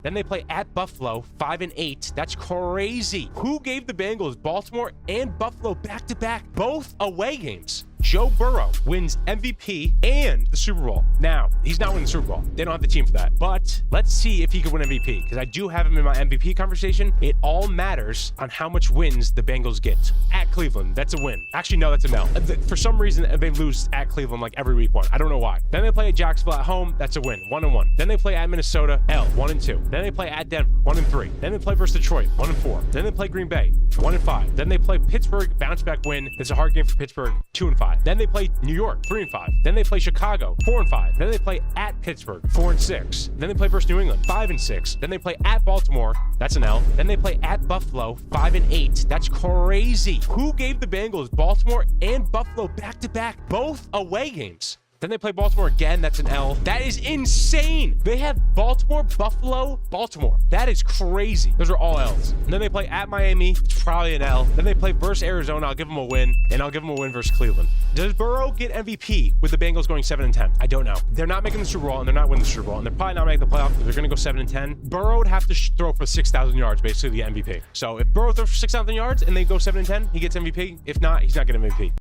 Then they play at Buffalo, 5-8. That's crazy. Who gave the Bengals Baltimore and Buffalo back-to-back, both away games? Joe Burrow wins MVP and the Super Bowl. Now, he's not winning the Super Bowl. They don't have the team for that. But let's see if he could win MVP, because I do have him in my MVP conversation. It all matters on how much wins the Bengals get. At Cleveland, that's a win. Actually, no, that's a L. For some reason, they lose at Cleveland like every week one. I don't know why. Then they play at Jacksonville at home. That's a win. 1-1. Then they play at Minnesota, L. 1-2. Then they play at Denver, 1-3. Then they play versus Detroit, 1-4. Then they play Green Bay, 1-5. Then they play Pittsburgh, bounce back win. It's a hard game for Pittsburgh, 2-5. Then they play New York, 3-5. Then they play Chicago, 4-5. Then they play at Pittsburgh, 4-6. Then they play versus New England, 5-6. Then they play at Baltimore, that's an L. Then they play at Buffalo, 5-8. That's crazy. Who gave the Bengals Baltimore and Buffalo back-to-back, both away games? Then they play Baltimore again. That's an L. That is insane. They have Baltimore, Buffalo, Baltimore. That is crazy. Those are all L's. And then they play at Miami. It's probably an L. Then they play versus Arizona. I'll give them a win. And I'll give them a win versus Cleveland. Does Burrow get MVP with the Bengals going 7-10? I don't know. They're not making the Super Bowl, and they're not winning the Super Bowl. And they're probably not making the playoffs because they're going to go 7-10. Burrow would have to throw for 6,000 yards, basically the MVP. So if Burrow throws for 6,000 yards and they go 7-10, he gets MVP. If not, he's not getting MVP.